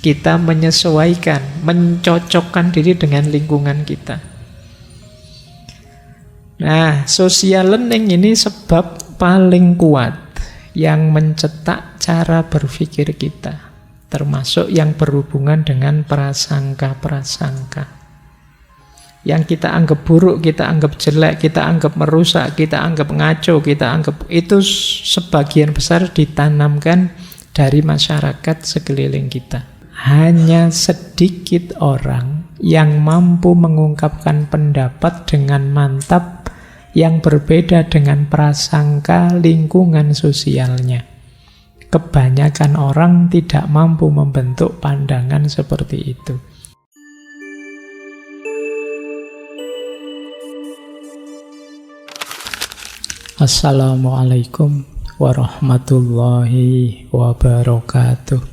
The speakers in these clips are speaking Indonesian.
Kita menyesuaikan, mencocokkan diri dengan lingkungan kita. Nah, social learning ini sebab paling kuat yang mencetak cara berpikir kita, termasuk yang berhubungan dengan prasangka-prasangka. Yang kita anggap buruk, kita anggap jelek, kita anggap merusak, kita anggap ngaco, kita anggap itu sebagian besar ditanamkan dari masyarakat sekeliling kita. Hanya sedikit orang yang mampu mengungkapkan pendapat dengan mantap yang berbeda dengan prasangka lingkungan sosialnya. Kebanyakan orang tidak mampu membentuk pandangan seperti itu. Assalamualaikum warahmatullahi wabarakatuh.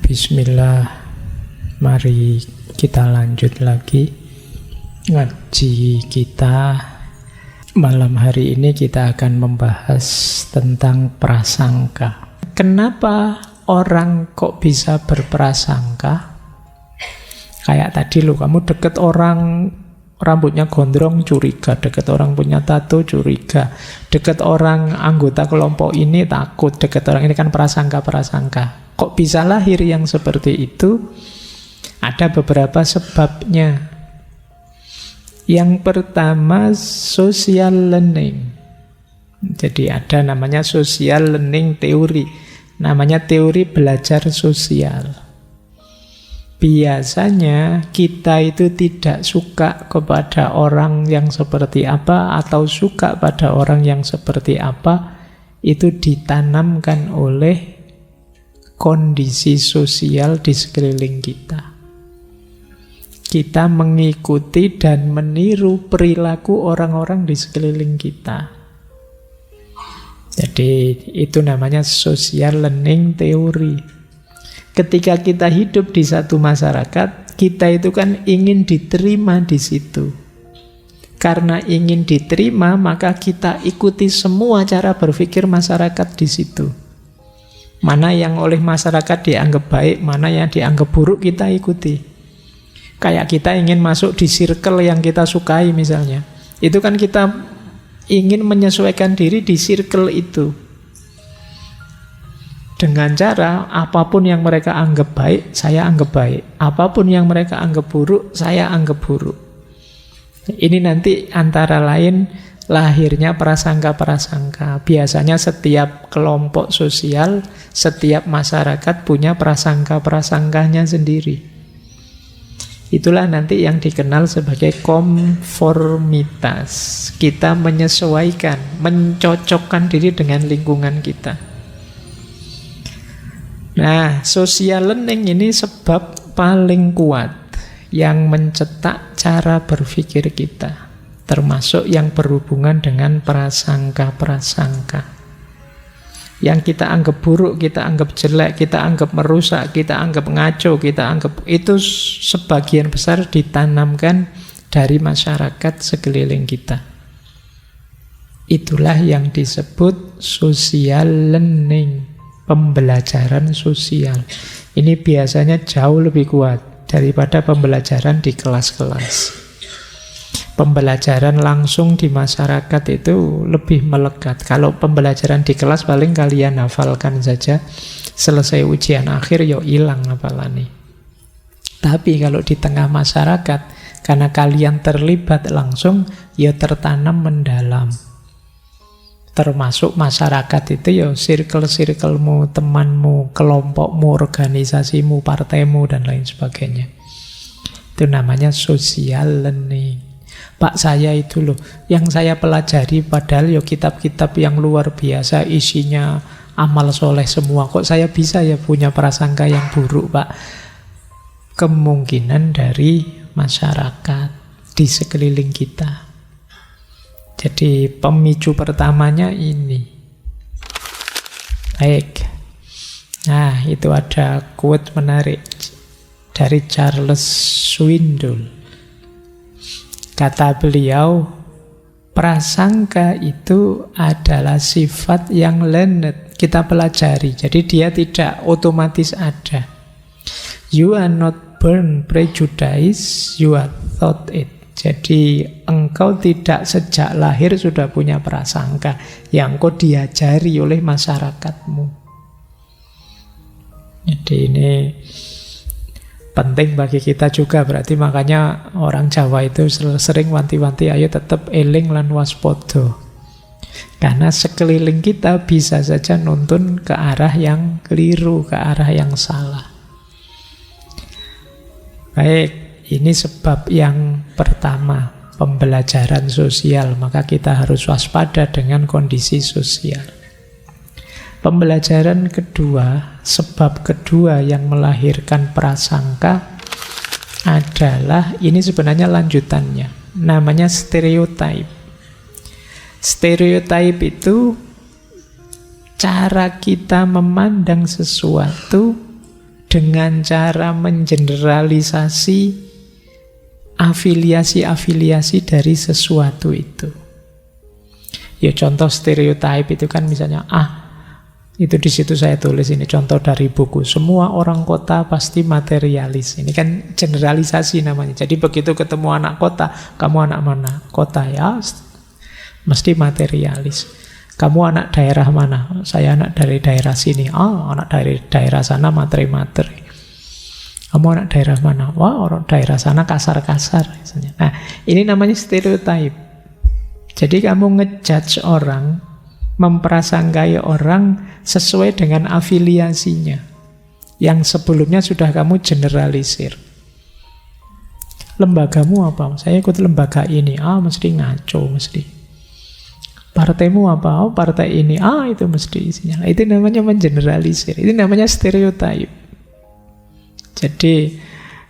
Bismillah. Mari kita lanjut lagi ngaji kita. Malam hari ini kita akan membahas tentang prasangka. Kenapa orang kok bisa berprasangka? Kayak tadi loh, kamu deket orang rambutnya gondrong, curiga. Deket orang punya tato, curiga. Deket orang anggota kelompok ini, takut. Deket orang ini, kan prasangka-prasangka. Kok bisa lahir yang seperti itu? Ada beberapa sebabnya. Yang pertama, social learning. Jadi ada namanya social learning teori. Namanya teori belajar sosial. Biasanya kita itu tidak suka kepada orang yang seperti apa atau suka pada orang yang seperti apa, itu ditanamkan oleh kondisi sosial di sekeliling kita. Kita mengikuti dan meniru perilaku orang-orang di sekeliling kita. Jadi itu namanya social learning teori. Ketika kita hidup di satu masyarakat, kita itu kan ingin diterima di situ. Karena ingin diterima, maka kita ikuti semua cara berpikir masyarakat di situ. Mana yang oleh masyarakat dianggap baik, mana yang dianggap buruk, kita ikuti. Kayak kita ingin masuk di circle yang kita sukai misalnya. Itu kan kita ingin menyesuaikan diri di circle itu. Dengan cara apapun yang mereka anggap baik, saya anggap baik. Apapun yang mereka anggap buruk, saya anggap buruk. Ini nanti antara lain lahirnya prasangka-prasangka. Biasanya setiap kelompok sosial, setiap masyarakat punya prasangka-prasangkanya sendiri. Itulah nanti yang dikenal sebagai konformitas. Kita menyesuaikan, mencocokkan diri dengan lingkungan kita. Nah, social learning ini sebab paling kuat yang mencetak cara berpikir kita, termasuk yang berhubungan dengan prasangka-prasangka. Yang kita anggap buruk, kita anggap jelek, kita anggap merusak, kita anggap ngaco, kita anggap itu sebagian besar ditanamkan dari masyarakat sekeliling kita. Itulah yang disebut social learning. Pembelajaran sosial ini biasanya jauh lebih kuat daripada pembelajaran di kelas-kelas. Pembelajaran langsung di masyarakat itu lebih melekat. Kalau pembelajaran di kelas paling kalian hafalkan saja, selesai ujian akhir yo hilang hafalane. Tapi kalau di tengah masyarakat, karena kalian terlibat langsung, ya tertanam mendalam. Termasuk masyarakat itu ya circle-circlemu, temanmu, kelompokmu, organisasimu, partaimu, dan lain sebagainya. Itu namanya social learning. Pak, saya itu loh, yang saya pelajari padahal ya kitab-kitab yang luar biasa, isinya amal soleh semua. Kok saya bisa ya punya prasangka yang buruk, Pak? Kemungkinan dari masyarakat di sekeliling kita. Jadi pemicu pertamanya ini. Baik. Nah, itu ada quote menarik dari Charles Swindoll. Kata beliau, prasangka itu adalah sifat yang learned. kita pelajari. Jadi dia tidak otomatis ada. You are not born prejudiced, you are taught it. Jadi engkau tidak sejak lahir sudah punya prasangka yang kau diajari oleh masyarakatmu. Jadi ini penting bagi kita juga, berarti makanya orang Jawa itu sering wanti-wanti ayo tetap eling lan waspada. Karena sekeliling kita bisa saja nuntun ke arah yang keliru, ke arah yang salah. Baik, ini sebab yang pertama, pembelajaran sosial. Maka kita harus waspada dengan kondisi sosial. Pembelajaran kedua, sebab kedua yang melahirkan prasangka adalah, ini sebenarnya lanjutannya, namanya stereotype. Stereotype itu cara kita memandang sesuatu dengan cara mengeneralisasi afiliasi-afiliasi dari sesuatu itu. Ya contoh stereotype itu kan misalnya, itu di situ saya tulis ini contoh dari buku. Semua orang kota pasti materialis. Ini kan generalisasi namanya. Jadi begitu ketemu anak kota, kamu anak mana? Kota ya, mesti materialis. Kamu anak daerah mana? Saya anak dari daerah sini. Anak dari daerah sana materi-materi. Kamu anak daerah mana? Wah, orang daerah sana kasar-kasar misalnya. Nah, ini namanya stereotype. Jadi kamu ngejudge orang, memprasangkai orang sesuai dengan afiliasinya yang sebelumnya sudah kamu generalisir. Lembagamu apa? Saya ikut lembaga ini. Mesti ngaco, mesti. Partaimu apa? Partai ini. Itu mesti isinya. Itu namanya mengeneralisir. Itu namanya stereotype. Jadi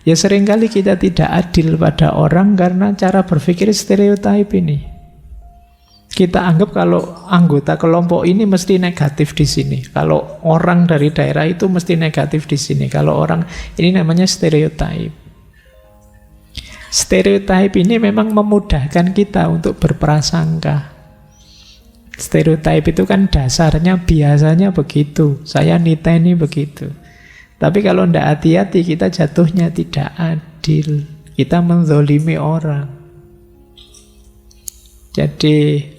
ya seringkali kita tidak adil pada orang karena cara berpikir stereotype ini. Kita anggap kalau anggota kelompok ini mesti negatif di sini. Kalau orang dari daerah itu mesti negatif di sini. Kalau orang, ini namanya stereotype. Stereotype ini memang memudahkan kita untuk berprasangka. Stereotype itu kan dasarnya biasanya begitu. Saya niteni begitu. Tapi kalau tidak hati-hati kita jatuhnya tidak adil. Kita menzolimi orang. Jadi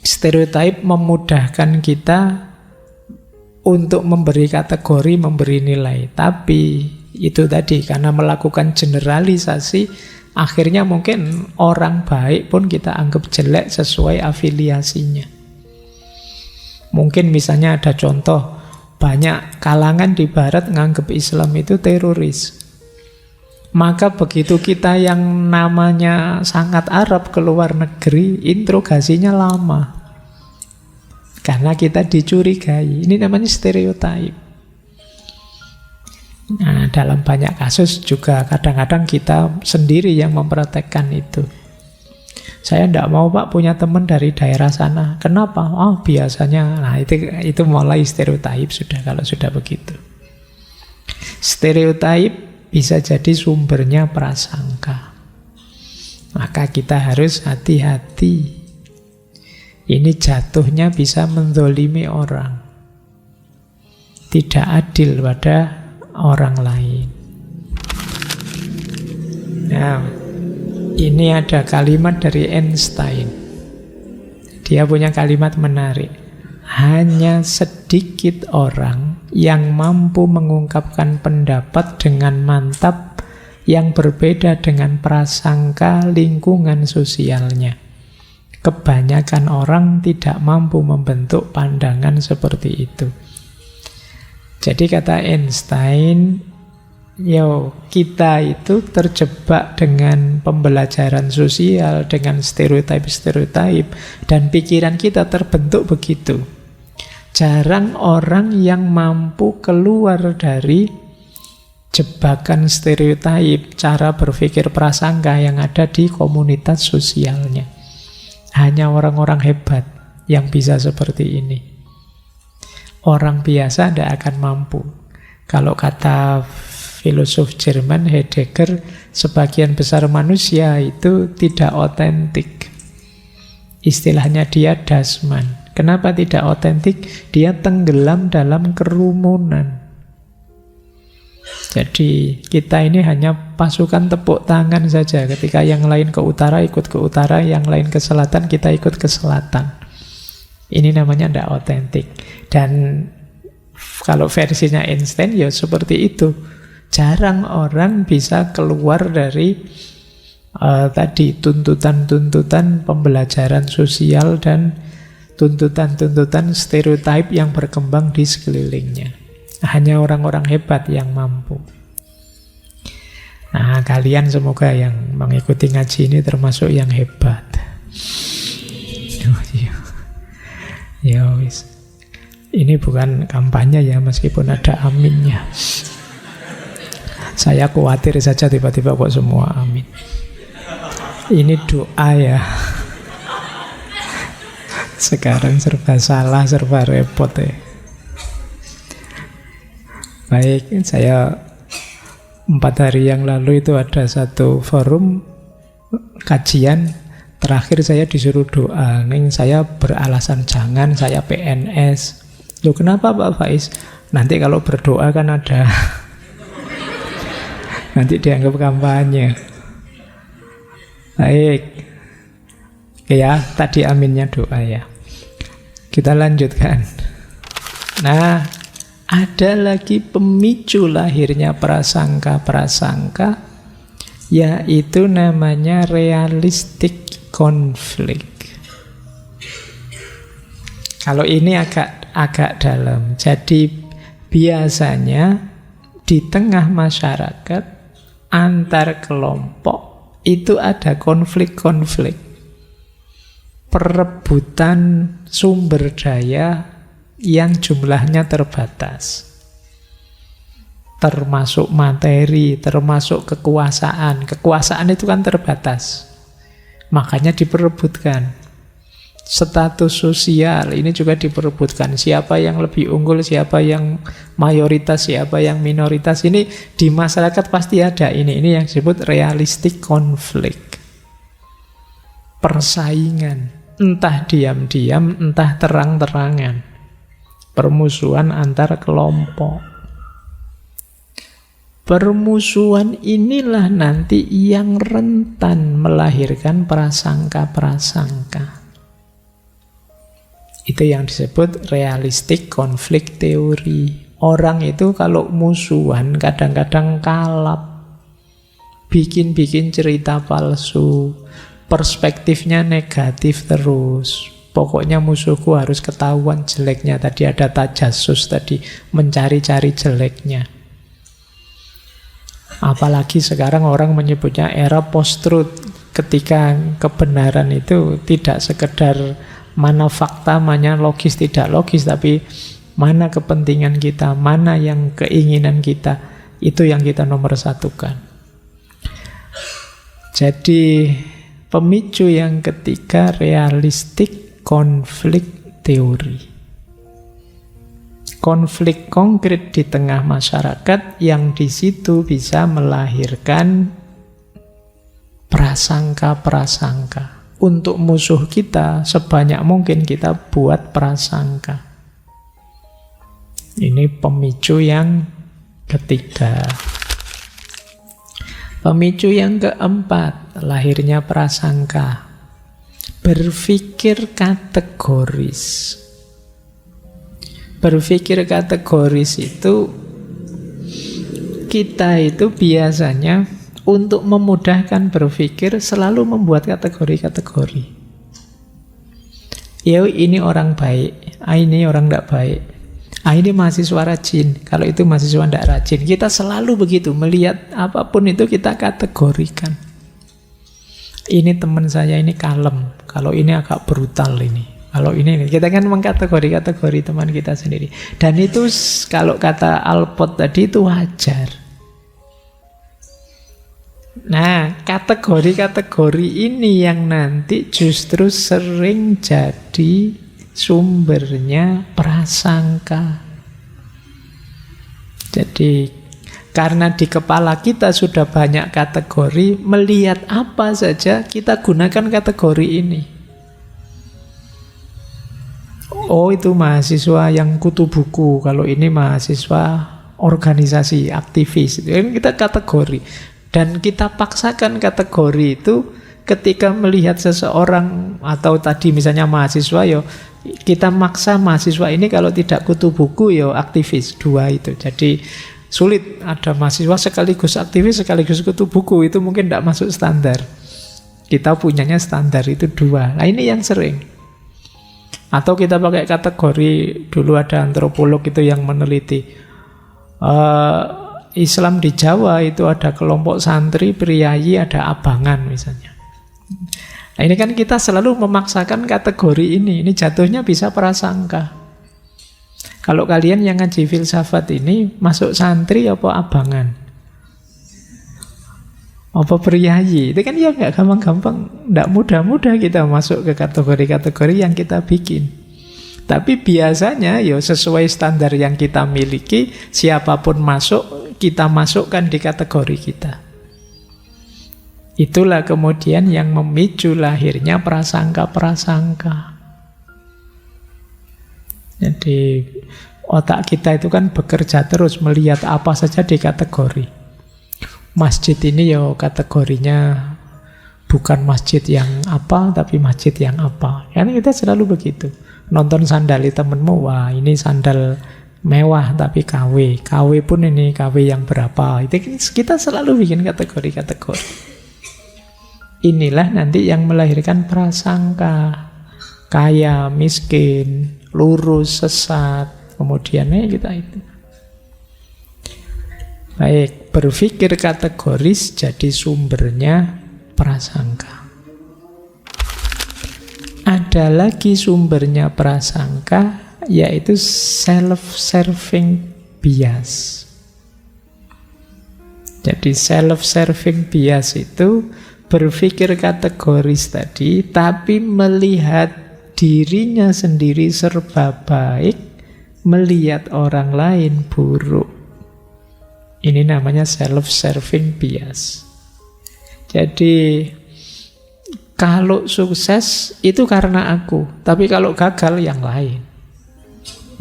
stereotype memudahkan kita untuk memberi kategori, memberi nilai. Tapi itu tadi, karena melakukan generalisasi, akhirnya mungkin orang baik pun kita anggap jelek sesuai afiliasinya. Mungkin misalnya ada contoh, banyak kalangan di barat nganggap Islam itu teroris. Maka begitu kita yang namanya sangat Arab ke luar negeri, interogasinya lama. Karena kita dicurigai. Ini namanya stereotype. Nah, dalam banyak kasus juga kadang-kadang kita sendiri yang mempraktekkan itu. Saya tidak mau Pak punya teman dari daerah sana. Kenapa? Biasanya. Nah, itu mulai stereotype sudah kalau sudah begitu. Stereotype bisa jadi sumbernya prasangka. Maka kita harus hati-hati. Ini jatuhnya bisa menzolimi orang. Tidak adil pada orang lain. Nah, ini ada kalimat dari Einstein. Dia punya kalimat menarik. Hanya sedikit orang yang mampu mengungkapkan pendapat dengan mantap yang berbeda dengan prasangka lingkungan sosialnya. Kebanyakan orang tidak mampu membentuk pandangan seperti itu. Jadi kata Einstein, kita itu terjebak dengan pembelajaran sosial, dengan stereotype-stereotype, dan pikiran kita terbentuk begitu. Jarang orang yang mampu keluar dari jebakan stereotype, cara berpikir prasangka yang ada di komunitas sosialnya. Hanya orang-orang hebat yang bisa seperti ini. Orang biasa tidak akan mampu. Kalau kata filosof Jerman Heidegger, sebagian besar manusia itu tidak otentik. Istilahnya dia dasman. Kenapa tidak otentik? Dia tenggelam dalam kerumunan. Jadi kita ini hanya pasukan tepuk tangan saja. Ketika yang lain ke utara, ikut ke utara. Yang lain ke selatan, kita ikut ke selatan. Ini namanya tidak otentik. Dan kalau versinya Einstein ya seperti itu. Jarang orang bisa keluar dari tadi tuntutan-tuntutan pembelajaran sosial dan tuntutan-tuntutan stereotip yang berkembang di sekelilingnya. Hanya orang-orang hebat yang mampu. Nah, kalian semoga yang mengikuti ngaji ini termasuk yang hebat. Ya wis. Ini bukan kampanye ya, meskipun ada aminnya. Saya khawatir saja tiba-tiba kok semua amin. Ini doa ya. Sekarang serba salah, serba repot ya. Baik, saya 4 hari yang lalu itu ada satu forum kajian. Terakhir saya disuruh doa. Ning saya beralasan jangan, saya PNS. Loh kenapa Pak Faiz? Nanti kalau berdoa kan ada nanti dianggap kampanye. Baik. Oke ya, tadi aminnya doa ya. Kita lanjutkan. Nah, ada lagi pemicu lahirnya prasangka-prasangka, yaitu namanya realistic conflict. Kalau ini agak dalam. Jadi biasanya di tengah masyarakat antar kelompok itu ada konflik-konflik, perebutan sumber daya yang jumlahnya terbatas, termasuk materi, termasuk kekuasaan. Kekuasaan itu kan terbatas, makanya diperebutkan. Status sosial ini juga diperebutkan. Siapa yang lebih unggul, siapa yang mayoritas, siapa yang minoritas. Ini di masyarakat pasti ada ini. Ini yang disebut realistic conflict. Persaingan, entah diam-diam, entah terang-terangan. Permusuhan antar kelompok. Permusuhan inilah nanti yang rentan melahirkan prasangka-prasangka. Itu yang disebut realistic conflict theory. Orang itu kalau musuhan kadang-kadang kalap, bikin-bikin cerita palsu, perspektifnya negatif terus. Pokoknya musuhku harus ketahuan jeleknya. Tadi ada tajasus tadi, mencari-cari jeleknya. Apalagi sekarang orang menyebutnya era post-truth, ketika kebenaran itu tidak sekedar mana fakta, mana logis, tidak logis, tapi mana kepentingan kita, mana yang keinginan kita, itu yang kita nomor satukan. Jadi pemicu yang ketiga, realistic conflict theory. Konflik konkret di tengah masyarakat yang di situ bisa melahirkan prasangka-prasangka. Untuk musuh kita, sebanyak mungkin kita buat prasangka. Ini pemicu yang ketiga. Pemicu yang keempat, lahirnya prasangka. Berpikir kategoris. Berpikir kategoris itu, kita itu biasanya untuk memudahkan berpikir selalu membuat kategori-kategori. Ya ini orang baik, ini orang tidak baik. Ini mahasiswa rajin, kalau itu mahasiswa tidak rajin. Kita selalu begitu, melihat apapun itu kita kategorikan. Ini teman saya ini kalem, kalau ini agak brutal ini. Kalau ini, kita kan mengkategori-kategori teman kita sendiri. Dan itu kalau kata Alport tadi itu wajar. Nah, kategori-kategori ini yang nanti justru sering jadi sumbernya prasangka. Jadi, karena di kepala kita sudah banyak kategori, melihat apa saja kita gunakan kategori ini. Oh, itu mahasiswa yang kutu buku, kalau ini mahasiswa organisasi, aktivis. Ini kita kategori. Dan kita paksakan kategori itu ketika melihat seseorang, atau tadi misalnya mahasiswa, yo kita maksa mahasiswa ini kalau tidak kutu buku yo aktivis, dua itu. Jadi sulit ada mahasiswa sekaligus aktivis sekaligus kutu buku, itu mungkin tidak masuk standar. Kita punyanya standar itu dua. Nah ini yang sering. Atau kita pakai kategori, dulu ada antropolog itu yang meneliti Islam di Jawa itu ada kelompok santri, priayi, ada abangan misalnya. Nah ini kan kita selalu memaksakan kategori ini jatuhnya bisa prasangka. Kalau kalian yang ngaji filsafat ini masuk santri apa abangan? Apa priayi? Itu kan ya nggak gampang-gampang, nggak mudah-mudah kita masuk ke kategori-kategori yang kita bikin. Tapi biasanya ya sesuai standar yang kita miliki, siapapun masuk, kita masukkan di kategori kita. Itulah kemudian yang memicu lahirnya prasangka-prasangka. Jadi otak kita itu kan bekerja terus melihat apa saja di kategori. Masjid ini ya kategorinya bukan masjid yang apa, tapi masjid yang apa. Karena kita selalu begitu. Nonton sandal temenmu, wah ini sandal mewah tapi KW. KW pun ini KW yang berapa. Itu kita selalu bikin kategori-kategori. Inilah nanti yang melahirkan prasangka. Kaya, miskin, lurus, sesat. Kemudian kita itu. Baik, berpikir kategoris jadi sumbernya prasangka. Ada lagi sumbernya prasangka, yaitu self-serving bias. Jadi self-serving bias itu berpikir kategoris tadi, tapi melihat dirinya sendiri serba baik, melihat orang lain buruk. Ini namanya self-serving bias. Jadi kalau sukses itu karena aku, tapi kalau gagal yang lain.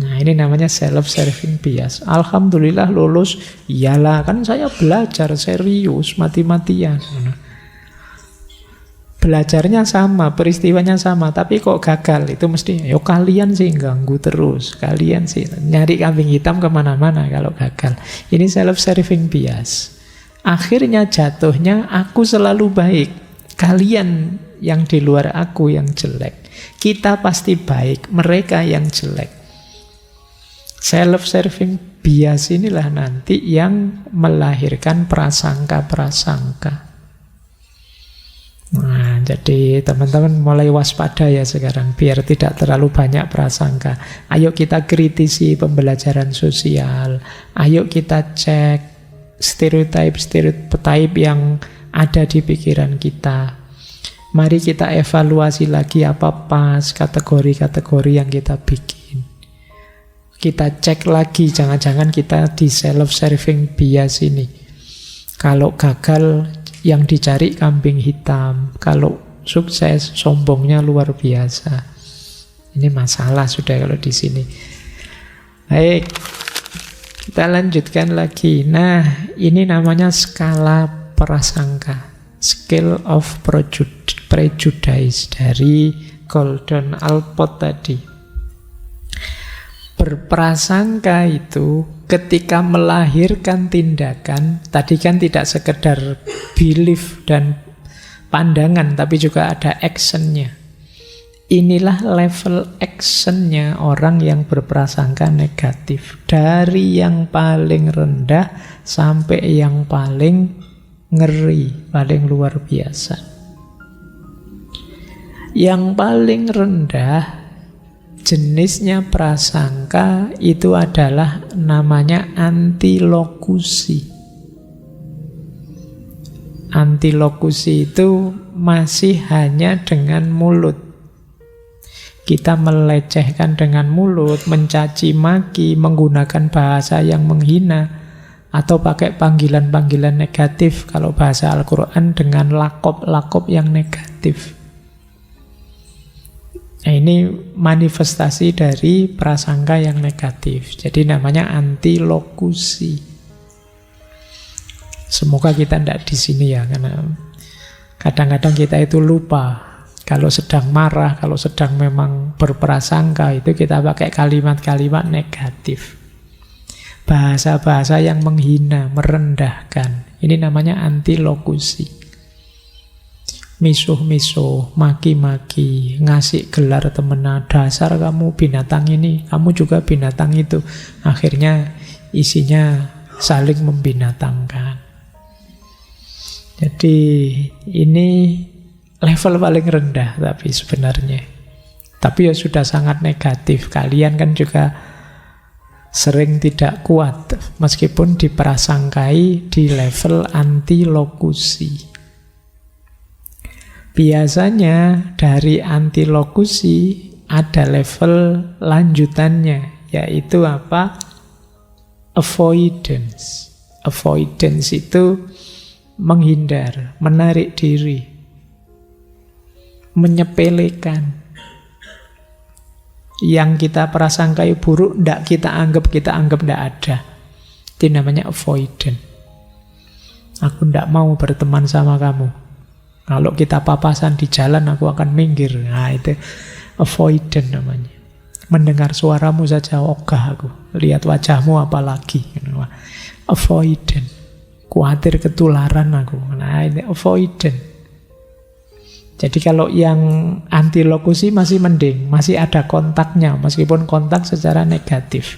Nah ini namanya self-serving bias. Alhamdulillah lulus, iyalah kan saya belajar serius, mati-matian. Belajarnya sama, peristiwanya sama, tapi kok gagal, itu mesti, yo kalian sih ganggu terus, kalian sih nyari kambing hitam kemana-mana kalau gagal. Ini self-serving bias. Akhirnya jatuhnya aku selalu baik, kalian yang di luar aku yang jelek. Kita pasti baik, mereka yang jelek. Self-serving bias inilah nanti yang melahirkan prasangka-prasangka. Nah, jadi teman-teman mulai waspada ya sekarang, biar tidak terlalu banyak prasangka. Ayo kita kritisi pembelajaran sosial. Ayo kita cek stereotip yang ada di pikiran kita. Mari kita evaluasi lagi apa pas kategori-kategori yang kita bikin. Kita cek lagi, jangan-jangan kita di self-serving bias ini. Kalau gagal, yang dicari kambing hitam. Kalau sukses, sombongnya luar biasa. Ini masalah sudah kalau di sini. Baik, kita lanjutkan lagi. Nah, ini namanya skala prasangka, scale of prejudice dari Gordon Allport tadi. Berprasangka itu ketika melahirkan tindakan, tadi kan tidak sekedar belief dan pandangan, tapi juga ada actionnya. Inilah level actionnya orang yang berprasangka negatif. Dari yang paling rendah sampai yang paling ngeri, paling luar biasa. Yang paling rendah jenisnya prasangka itu adalah namanya antilokusi. Antilokusi itu masih hanya dengan mulut. Kita melecehkan dengan mulut, mencaci maki, menggunakan bahasa yang menghina, atau pakai panggilan-panggilan negatif. Kalau bahasa Al-Quran dengan lakop-lakop yang negatif. Nah, ini manifestasi dari prasangka yang negatif. Jadi namanya antilokusi. Semoga kita tidak di sini ya, karena kadang-kadang kita itu lupa. Kalau sedang marah, kalau sedang memang berprasangka, itu kita pakai kalimat-kalimat negatif. Bahasa-bahasa yang menghina, merendahkan. Ini namanya antilokusi. Misuh-misuh, maki-maki, ngasih gelar temenan, dasar kamu binatang ini, kamu juga binatang itu. Akhirnya isinya saling membinatangkan. Jadi ini level paling rendah tapi sebenarnya. Tapi ya sudah sangat negatif. Kalian kan juga sering tidak kuat meskipun diprasangkai di level antilokusi. Biasanya dari antilokusi ada level lanjutannya, yaitu apa? Avoidance. Avoidance itu menghindar, menarik diri, menyepelekan. Yang kita prasangkai buruk, kita anggap tidak ada. Itu namanya avoidance. Aku tidak mau berteman sama kamu. Kalau kita papasan di jalan, aku akan minggir. Nah, itu avoidant namanya. Mendengar suaramu saja ogah aku. Lihat wajahmu apalagi. Avoidant. Khawatir ketularan aku. Nah, ini avoidant. Jadi kalau yang antilokusi masih mending. Masih ada kontaknya, meskipun kontak secara negatif.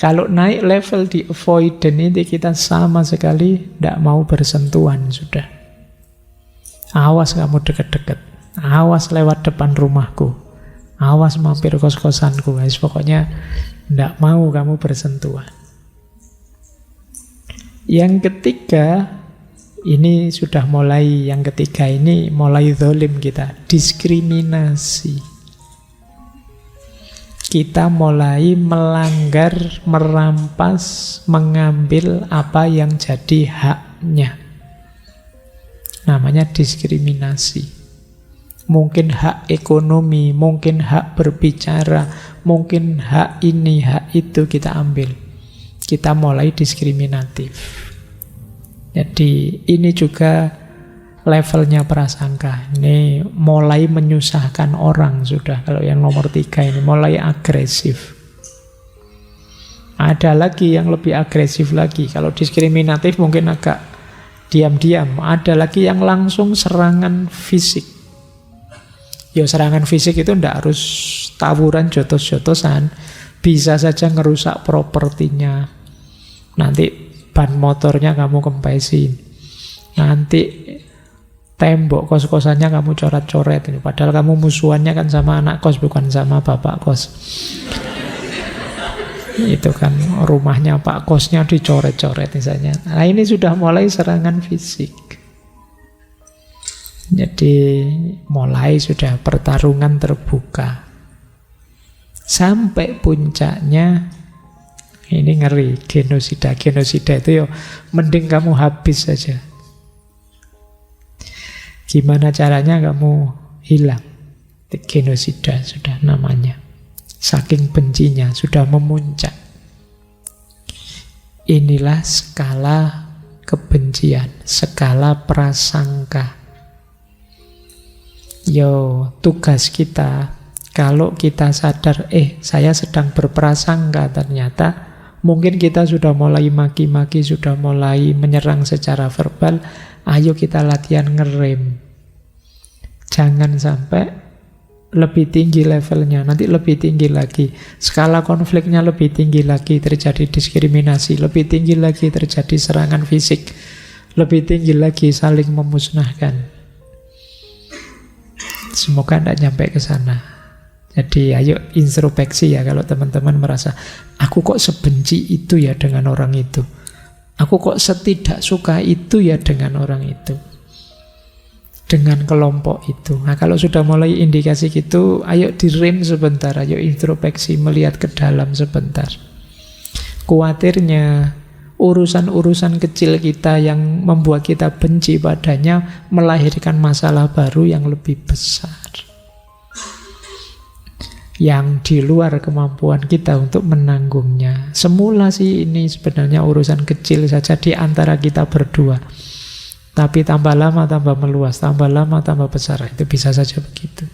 Kalau naik level di avoidant ini, kita sama sekali tidak mau bersentuhan sudah. Awas kamu deket-deket, awas lewat depan rumahku, awas mampir kos-kosanku. Pokoknya tidak mau kamu bersentuhan. Yang ketiga, ini sudah mulai, yang ketiga ini mulai zalim kita, diskriminasi. Kita mulai melanggar, merampas, mengambil apa yang jadi haknya. Namanya diskriminasi. Mungkin hak ekonomi, mungkin hak berbicara, mungkin hak ini, hak itu kita ambil. Kita mulai diskriminatif. Jadi ini juga levelnya prasangka. Ini mulai menyusahkan orang sudah. Kalau yang nomor 3 ini mulai agresif. Ada lagi yang lebih agresif lagi. Kalau diskriminatif mungkin agak diam-diam. Ada lagi yang langsung serangan fisik. Ya serangan fisik itu tidak harus tawuran, jotos-jotosan. Bisa saja ngerusak propertinya. Nanti ban motornya kamu kempesin. Nanti tembok kos-kosannya kamu coret-coret. Padahal kamu musuhannya kan sama anak kos, bukan sama bapak kos. Itu kan rumahnya pak kosnya dicoret-coret misalnya. Nah ini sudah mulai serangan fisik. Jadi mulai sudah pertarungan terbuka. Sampai puncaknya ini ngeri, genosida. Genosida itu ya mending kamu habis saja. Gimana caranya kamu hilang? Genosida sudah namanya. Saking bencinya, sudah memuncak. Inilah skala kebencian, skala prasangka. Yo, tugas kita, kalau kita sadar, saya sedang berprasangka, ternyata mungkin kita sudah mulai maki-maki, sudah mulai menyerang secara verbal. Ayo kita latihan ngerem. Jangan sampai lebih tinggi levelnya, nanti lebih tinggi lagi. Skala konfliknya lebih tinggi lagi, terjadi diskriminasi. Lebih tinggi lagi, terjadi serangan fisik. Lebih tinggi lagi, saling memusnahkan. Semoga tidak nyampe ke sana. Jadi ayo introspeksi ya kalau teman-teman merasa, aku kok sebenci itu ya dengan orang itu. Aku kok setidak suka itu ya dengan orang itu. Dengan kelompok itu. Nah kalau sudah mulai indikasi gitu, ayo direm sebentar, ayo introspeksi, melihat ke dalam sebentar. Kuatirnya urusan-urusan kecil kita yang membuat kita benci padanya melahirkan masalah baru yang lebih besar. yang di luar kemampuan kita untuk menanggungnya. Semula sih ini sebenarnya urusan kecil saja di antara kita berdua. Tapi tambah lama tambah meluas, tambah lama tambah besar. Itu bisa saja begitu.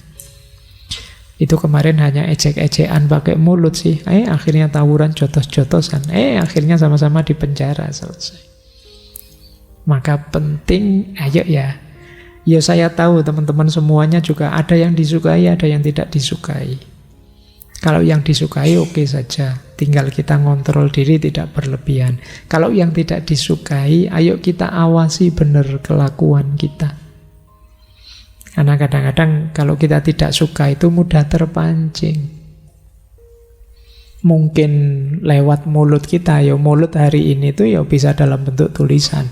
Itu kemarin hanya ejek-ejekan pakai mulut sih. Akhirnya tawuran jotos-jotosan. Akhirnya sama-sama di penjara, selesai. Maka penting, ayo ya. Ya saya tahu teman-teman semuanya juga ada yang disukai, ada yang tidak disukai. Kalau yang disukai oke saja, tinggal kita ngontrol diri tidak berlebihan. Kalau yang tidak disukai, ayo kita awasi benar kelakuan kita. Karena kadang-kadang kalau kita tidak suka itu mudah terpancing. Mungkin lewat mulut kita, ya mulut hari ini tuh ya bisa dalam bentuk tulisan,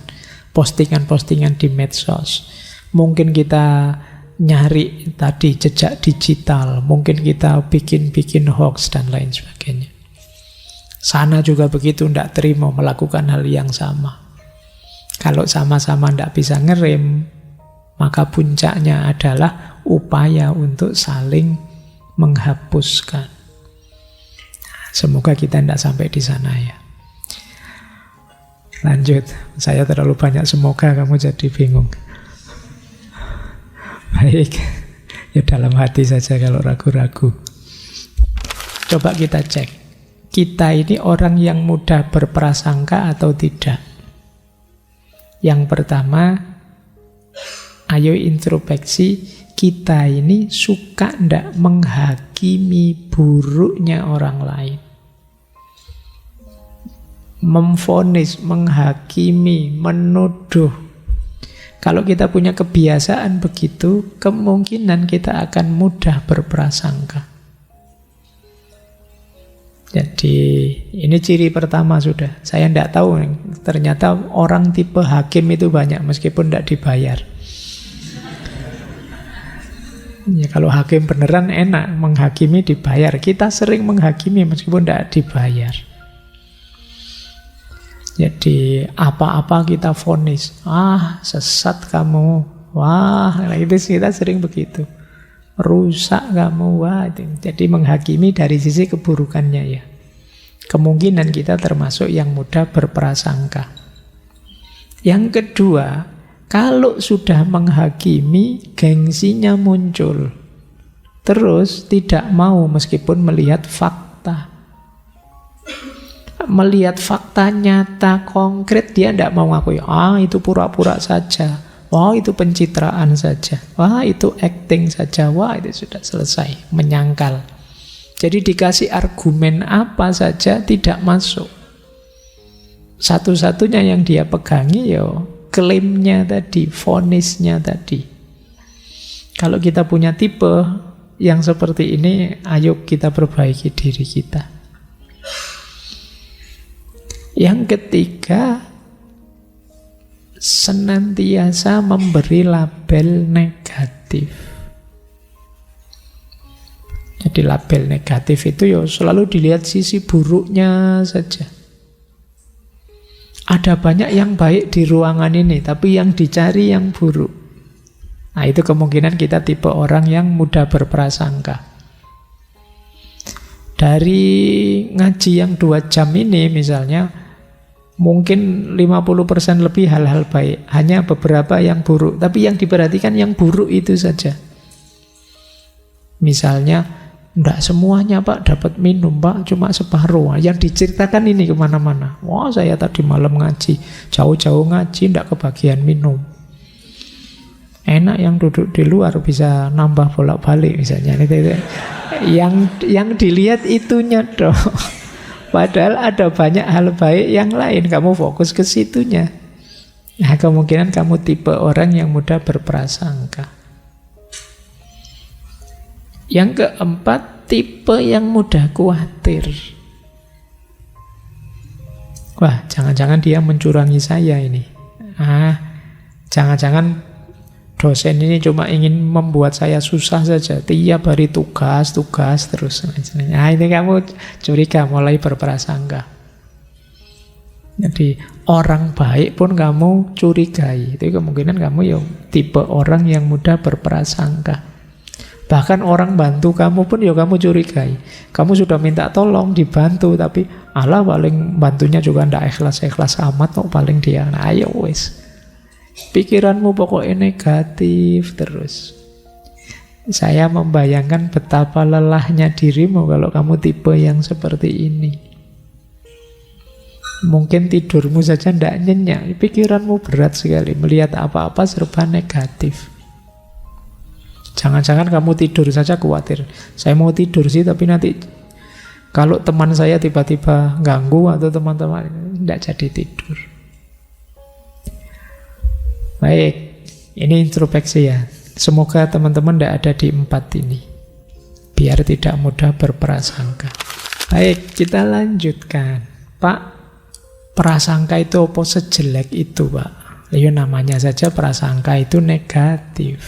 postingan-postingan di medsos. Mungkin kita nyari tadi jejak digital, mungkin kita bikin hoax dan lain sebagainya. Sana juga begitu, tidak terima melakukan hal yang sama. Kalau sama-sama tidak bisa ngerem, maka puncaknya adalah upaya untuk saling menghapuskan. Semoga kita tidak sampai di sana ya. Lanjut, saya terlalu banyak semoga kamu jadi bingung. Baik, ya dalam hati saja kalau ragu-ragu. Coba kita cek, kita ini orang yang mudah berprasangka atau tidak? Yang pertama, ayo introspeksi, kita ini suka ndak menghakimi buruknya orang lain? Memvonis, menghakimi, menuduh. Kalau kita punya kebiasaan begitu, kemungkinan kita akan mudah berprasangka. Jadi ini ciri pertama sudah. Saya tidak tahu, ternyata orang tipe hakim itu banyak meskipun tidak dibayar. Ya, kalau hakim beneran enak, menghakimi dibayar. Kita sering menghakimi meskipun tidak dibayar. Jadi apa-apa kita vonis, sesat kamu, itu kita sering begitu, rusak kamu, jadi menghakimi dari sisi keburukannya ya. Kemungkinan kita termasuk yang mudah berprasangka. Yang kedua, kalau sudah menghakimi, gengsinya muncul, terus tidak mau meskipun melihat fakta. Melihat fakta nyata konkret, dia tidak mau ngakui, itu pura-pura saja, itu pencitraan saja, itu acting saja, itu sudah selesai, menyangkal. Jadi dikasih argumen apa saja tidak masuk. Satu-satunya yang dia pegangi ya klaimnya tadi, vonisnya tadi. Kalau kita punya tipe yang seperti ini, ayo kita perbaiki diri kita. Yang ketiga, senantiasa memberi label negatif. Jadi label negatif itu ya selalu dilihat sisi buruknya saja. Ada banyak yang baik di ruangan ini, tapi yang dicari yang buruk. Nah, itu kemungkinan kita tipe orang yang mudah berprasangka. Dari ngaji yang 2 jam ini misalnya, mungkin 50% lebih hal-hal baik, hanya beberapa yang buruk, tapi yang diperhatikan yang buruk itu saja. Misalnya, enggak semuanya Pak dapat minum Pak, cuma separuh. Yang diceritakan ini kemana-mana. Saya tadi malam ngaji, jauh-jauh ngaji, enggak kebagian minum. Enak yang duduk di luar bisa nambah bolak-balik misalnya. Yang dilihat itunya dong. Padahal ada banyak hal baik yang lain, kamu fokus ke situnya. Nah, kemungkinan kamu tipe orang yang mudah berprasangka. Yang keempat, tipe yang mudah khawatir. Jangan-jangan dia mencurangi saya ini. Jangan-jangan dosen ini cuma ingin membuat saya susah saja. Tiap hari tugas terus. Ini kamu curiga, mulai berprasangka. Jadi orang baik pun kamu curigai. Itu kemungkinan kamu ya tipe orang yang mudah berprasangka. Bahkan orang bantu kamu pun ya kamu curigai. Kamu sudah minta tolong, dibantu, tapi Allah paling bantunya juga ndak ikhlas-ikhlas amat kok paling dia. Nah, ayo wis. Pikiranmu pokoknya negatif terus. Saya membayangkan betapa lelahnya dirimu kalau kamu tipe yang seperti ini. Mungkin tidurmu saja ndak nyenyak, pikiranmu berat sekali, melihat apa-apa serba negatif. Jangan-jangan kamu tidur saja khawatir. Saya mau tidur sih, tapi nanti kalau teman saya tiba-tiba ganggu atau teman-teman, tidak jadi tidur. Baik, ini introspeksi ya. Semoga teman-teman tidak ada di 4 ini, biar tidak mudah berprasangka. Baik, kita lanjutkan. Pak, prasangka itu apa sejelek itu, Pak? Ya namanya saja prasangka itu negatif.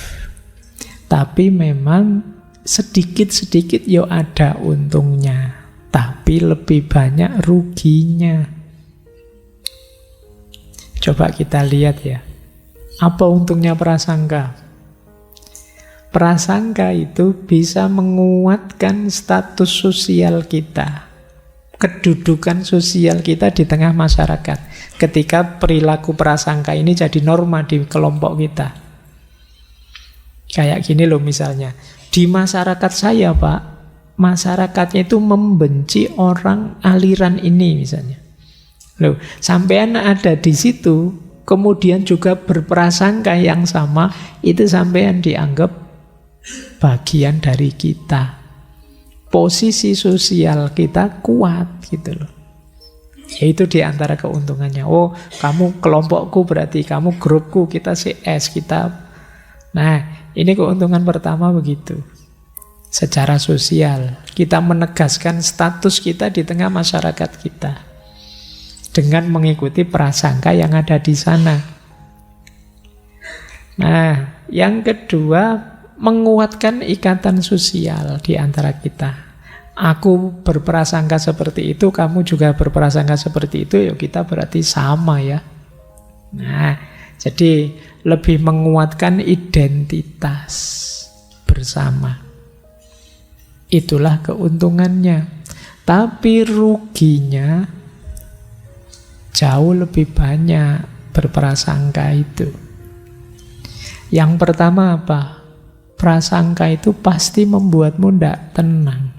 Tapi memang sedikit-sedikit ya ada untungnya, tapi lebih banyak ruginya. Coba kita lihat ya. Apa untungnya prasangka? Prasangka itu bisa menguatkan status sosial kita, kedudukan sosial kita di tengah masyarakat. Ketika perilaku prasangka ini jadi norma di kelompok kita. Kayak gini loh misalnya, di masyarakat saya Pak, masyarakatnya itu membenci orang aliran ini misalnya. Loh, sampean ada di situ, kemudian juga berprasangka yang sama, itu sampean dianggap bagian dari kita. Posisi sosial kita kuat gitu loh. Yaitu di antara keuntungannya. Oh, kamu kelompokku berarti kamu grupku, kita CS, kita. Nah, ini keuntungan pertama begitu. Secara sosial, kita menegaskan status kita di tengah masyarakat kita dengan mengikuti prasangka yang ada di sana. Nah, yang kedua, menguatkan ikatan sosial di antara kita. Aku berprasangka seperti itu, kamu juga berprasangka seperti itu, ya kita berarti sama ya. Nah, jadi lebih menguatkan identitas bersama. Itulah keuntungannya. Tapi ruginya jauh lebih banyak berprasangka itu. Yang pertama apa? Prasangka itu pasti membuatmu tidak tenang.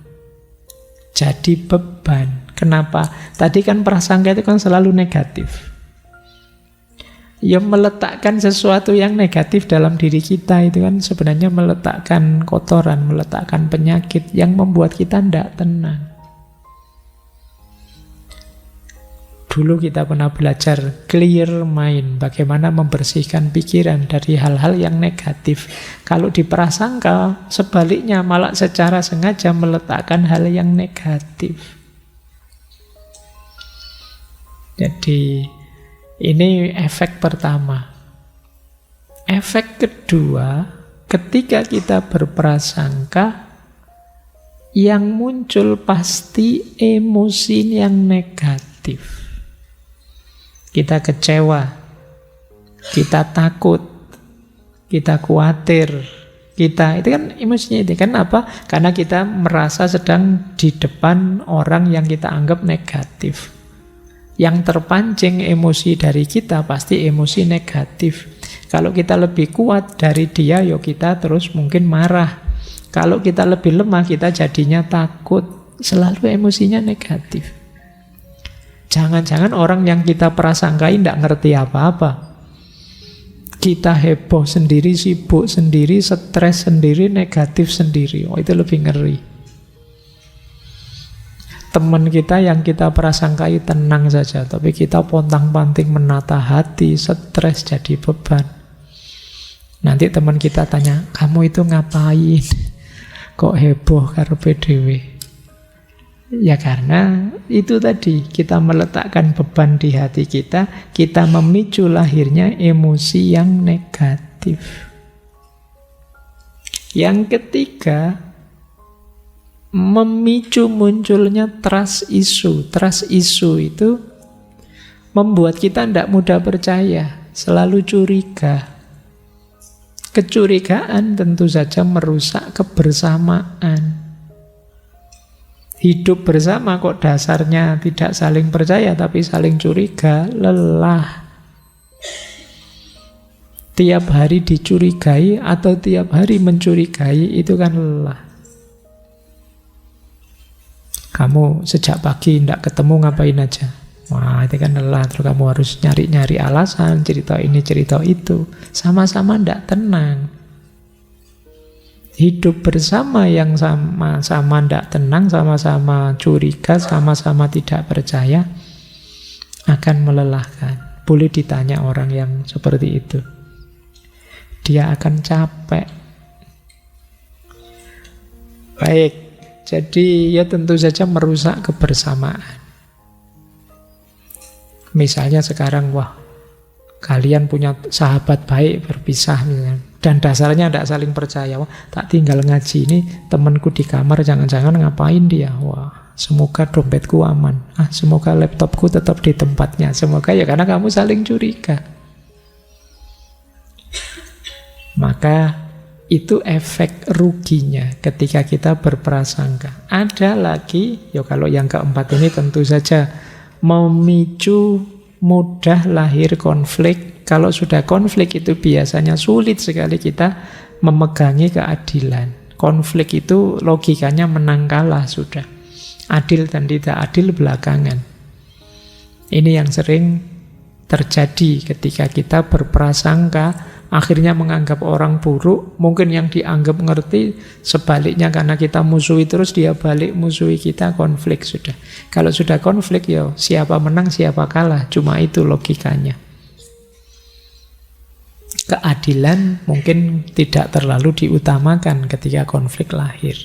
Jadi beban. Kenapa? Tadi kan prasangka itu kan selalu negatif. Ya meletakkan sesuatu yang negatif dalam diri kita itu kan sebenarnya meletakkan kotoran, meletakkan penyakit yang membuat kita tidak tenang. Dulu kita pernah belajar clear mind, bagaimana membersihkan pikiran dari hal-hal yang negatif. Kalau di prasangka, sebaliknya malah secara sengaja meletakkan hal yang negatif. Jadi ini efek pertama. Efek kedua, ketika kita berprasangka, yang muncul pasti emosi yang negatif. Kita kecewa, kita takut, kita khawatir, itu kan emosinya itu kan apa? Karena kita merasa sedang di depan orang yang kita anggap negatif. Yang terpancing emosi dari kita pasti emosi negatif. Kalau kita lebih kuat dari dia, ya kita terus mungkin marah. Kalau kita lebih lemah, kita jadinya takut. Selalu emosinya negatif. Jangan-jangan orang yang kita prasangkai tidak ngerti apa-apa. Kita heboh sendiri, sibuk sendiri, stres sendiri, negatif sendiri. Oh, itu lebih ngeri. Teman kita yang kita prasangkai tenang saja, tapi kita pontang-panting menata hati, stres jadi beban. Nanti teman kita tanya, kamu itu ngapain? Kok heboh karepe dhewe? Ya karena itu tadi, kita meletakkan beban di hati kita memicu lahirnya emosi yang negatif. Yang ketiga, memicu munculnya trust issue. Trust issue itu membuat kita tidak mudah percaya, selalu curiga. Kecurigaan tentu saja merusak kebersamaan. Hidup bersama kok dasarnya tidak saling percaya tapi saling curiga, lelah. Tiap hari dicurigai atau tiap hari mencurigai itu kan lelah. Kamu sejak pagi tidak ketemu ngapain aja? Wah, itu kan lelah. Terus kamu harus nyari-nyari alasan, cerita ini, cerita itu. Sama-sama tidak tenang. Hidup bersama yang sama-sama tidak tenang, sama-sama curiga, sama-sama tidak percaya, akan melelahkan. Boleh ditanya orang yang seperti itu. Dia akan capek. Baik, jadi ya tentu saja merusak kebersamaan. Misalnya sekarang, wah, kalian punya sahabat baik berpisah misalnya, dan dasarnya tidak saling percaya. Wah, tak tinggal ngaji ini, temanku di kamar jangan-jangan ngapain dia. Wah, semoga dompetku aman. Semoga laptopku tetap di tempatnya. Semoga ya karena kamu saling curiga. Maka itu efek ruginya ketika kita berprasangka. Ada lagi, ya kalau yang keempat ini tentu saja memicu mudah lahir konflik. Kalau sudah konflik itu biasanya sulit sekali kita memegangi keadilan. Konflik itu logikanya menang kalah sudah. Adil dan tidak adil belakangan. Ini yang sering terjadi ketika kita berprasangka, akhirnya menganggap orang buruk. Mungkin yang dianggap ngerti, sebaliknya karena kita musuhi terus, dia balik musuhi kita, konflik sudah. Kalau sudah konflik, ya siapa menang siapa kalah, cuma itu logikanya. Keadilan mungkin tidak terlalu diutamakan ketika konflik lahir.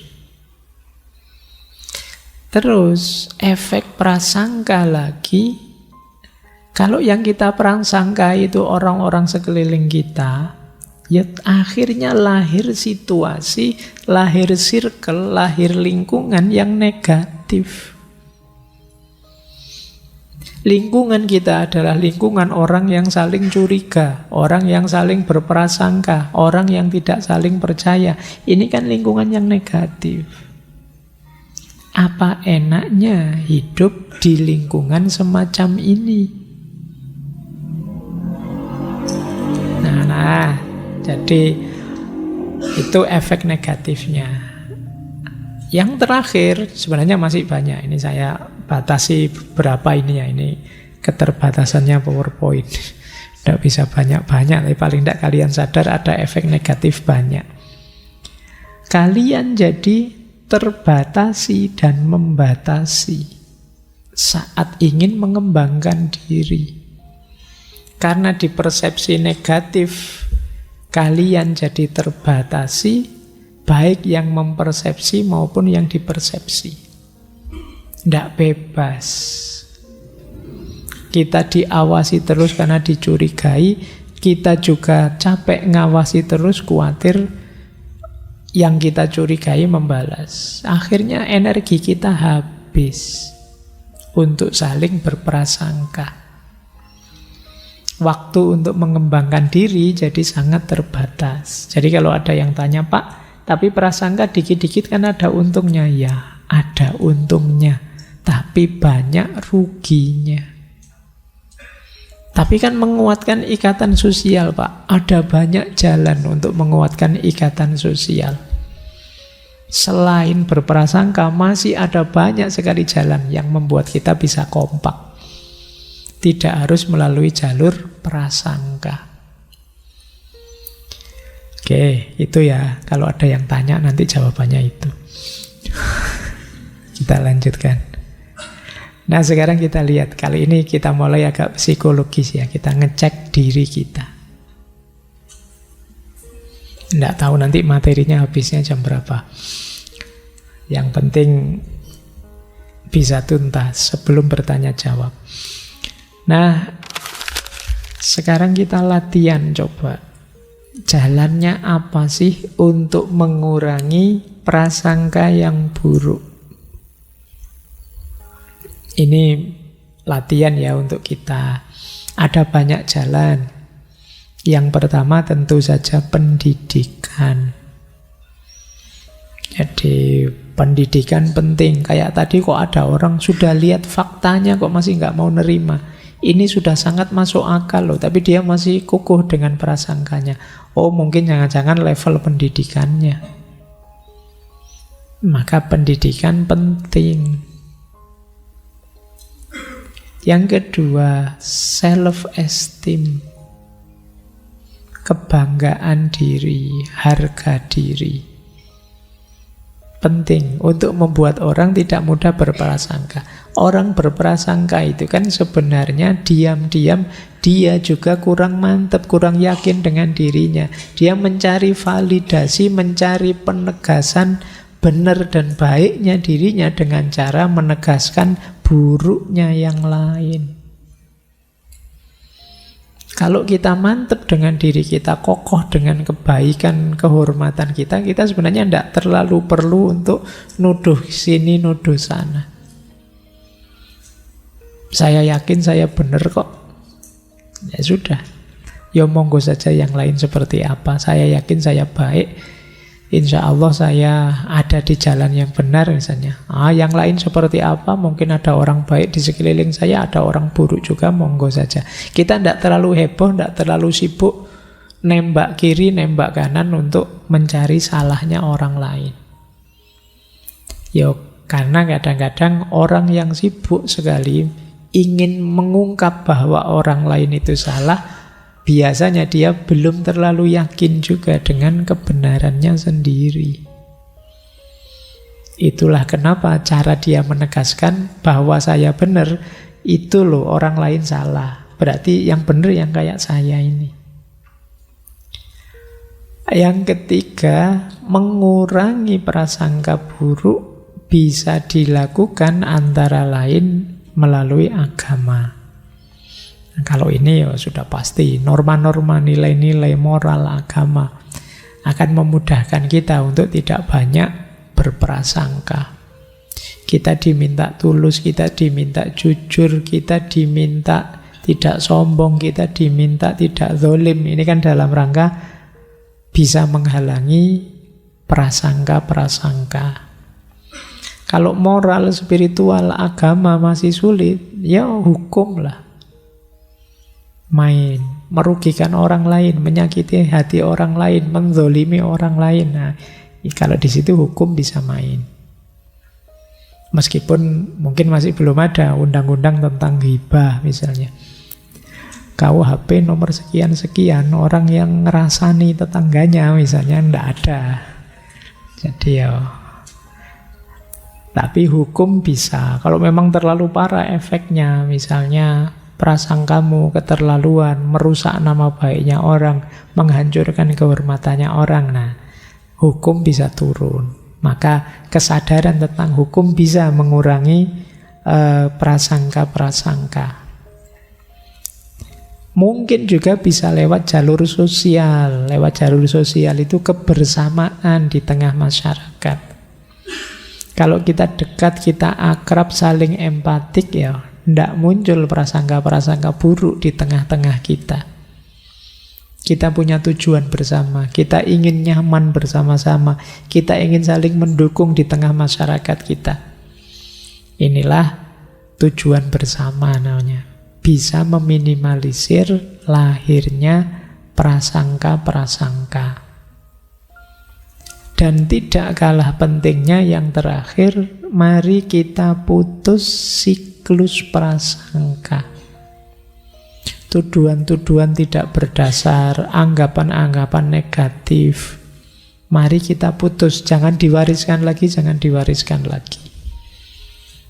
Terus efek prasangka lagi. Kalau yang kita prasangka itu orang-orang sekeliling kita, ya akhirnya lahir situasi, lahir circle, lahir lingkungan yang negatif. Lingkungan kita adalah lingkungan orang yang saling curiga, orang yang saling berprasangka, orang yang tidak saling percaya. Ini kan lingkungan yang negatif. Apa enaknya hidup di lingkungan semacam ini? Nah, jadi itu efek negatifnya. Yang terakhir sebenarnya masih banyak. Ini saya batasi berapa ini ya. Ini keterbatasannya PowerPoint. Tidak bisa banyak-banyak, tapi paling tidak kalian sadar ada efek negatif banyak. Kalian jadi terbatasi dan membatasi saat ingin mengembangkan diri. Karena di persepsi negatif kalian jadi terbatasi, baik yang mempersepsi maupun yang dipersepsi. Tidak bebas. Kita diawasi terus karena dicurigai, kita juga capek ngawasi terus, khawatir yang kita curigai membalas. Akhirnya energi kita habis untuk saling berprasangka. Waktu untuk mengembangkan diri jadi sangat terbatas. Jadi kalau ada yang tanya, Pak, tapi prasangka dikit-dikit kan ada untungnya. Ya, ada untungnya, tapi banyak ruginya. Tapi kan menguatkan ikatan sosial, Pak. Ada banyak jalan untuk menguatkan ikatan sosial. Selain berprasangka, masih ada banyak sekali jalan yang membuat kita bisa kompak. Tidak harus melalui jalur prasangka. Oke, itu ya. Kalau ada yang tanya nanti jawabannya itu. Kita lanjutkan. Nah, sekarang kita lihat. Kali ini kita mulai agak psikologis ya. Kita ngecek diri kita. Nggak tahu nanti materinya habisnya jam berapa. Yang penting bisa tuntas sebelum bertanya jawab. Nah, sekarang kita latihan coba. Jalannya apa sih untuk mengurangi prasangka yang buruk? Ini latihan ya untuk kita. Ada banyak jalan. Yang pertama tentu saja pendidikan. Jadi pendidikan penting. Kayak tadi kok ada orang sudah lihat faktanya kok masih nggak mau nerima. Ini sudah sangat masuk akal loh, tapi dia masih kukuh dengan prasangkanya. Oh, mungkin jangan-jangan level pendidikannya. Maka pendidikan penting. Yang kedua, self-esteem. Kebanggaan diri, harga diri. Penting untuk membuat orang tidak mudah berprasangka. Orang berprasangka itu kan sebenarnya diam-diam dia juga kurang mantap, kurang yakin dengan dirinya. Dia mencari validasi, mencari penegasan benar dan baiknya dirinya dengan cara menegaskan buruknya yang lain. Kalau kita mantap dengan diri kita, kokoh dengan kebaikan, kehormatan kita, kita sebenarnya tidak terlalu perlu untuk nuduh sini, nuduh sana. Saya yakin saya benar kok. Ya sudah. Ya monggo saja yang lain seperti apa. Saya yakin saya baik. Insya Allah saya ada di jalan yang benar misalnya. Yang lain seperti apa? Mungkin ada orang baik di sekeliling saya, ada orang buruk juga, monggo saja. Kita tidak terlalu heboh, tidak terlalu sibuk nembak kiri, nembak kanan untuk mencari salahnya orang lain. Karena kadang-kadang orang yang sibuk sekali ingin mengungkap bahwa orang lain itu salah, biasanya dia belum terlalu yakin juga dengan kebenarannya sendiri. Itulah kenapa cara dia menegaskan bahwa saya benar, itu loh orang lain salah. Berarti yang benar yang kayak saya ini. Yang ketiga, mengurangi prasangka buruk bisa dilakukan antara lain melalui agama. Kalau ini ya sudah pasti, norma-norma nilai-nilai moral agama akan memudahkan kita untuk tidak banyak berprasangka. Kita diminta tulus, kita diminta jujur, kita diminta tidak sombong, kita diminta tidak zalim. Ini kan dalam rangka bisa menghalangi prasangka-prasangka. Kalau moral, spiritual, agama masih sulit, ya hukum lah. Main, merugikan orang lain, menyakiti hati orang lain, menzolimi orang lain. Nah, kalau di situ hukum bisa main. Meskipun mungkin masih belum ada undang-undang tentang ghibah misalnya. KUHP nomor sekian-sekian, orang yang ngerasani tetangganya misalnya tidak ada. Jadi tapi hukum bisa. Kalau memang terlalu parah efeknya, misalnya prasangkamu keterlaluan, merusak nama baiknya orang, menghancurkan kehormatannya orang, nah hukum bisa turun. Maka kesadaran tentang hukum bisa mengurangi prasangka-prasangka. Mungkin juga bisa lewat jalur sosial. Lewat jalur sosial itu kebersamaan di tengah masyarakat. Kalau kita dekat, kita akrab, saling empatik, ya tidak muncul prasangka-prasangka buruk di tengah-tengah kita. Kita punya tujuan bersama, kita ingin nyaman bersama-sama, kita ingin saling mendukung di tengah masyarakat kita. Inilah tujuan bersama namanya. Bisa meminimalisir lahirnya prasangka-prasangka. Dan tidak kalah pentingnya yang terakhir, mari kita putus siklus prasangka. Tuduhan-tuduhan tidak berdasar, anggapan-anggapan negatif. Mari kita putus, jangan diwariskan lagi, jangan diwariskan lagi.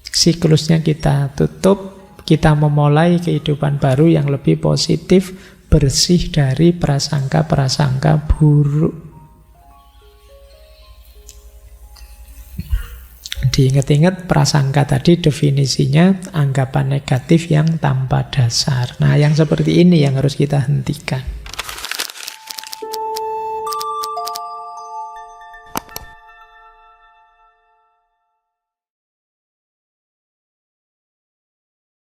Siklusnya kita tutup, kita memulai kehidupan baru yang lebih positif, bersih dari prasangka-prasangka buruk. Diingat-ingat prasangka tadi definisinya anggapan negatif yang tanpa dasar. Nah, yang seperti ini yang harus kita hentikan.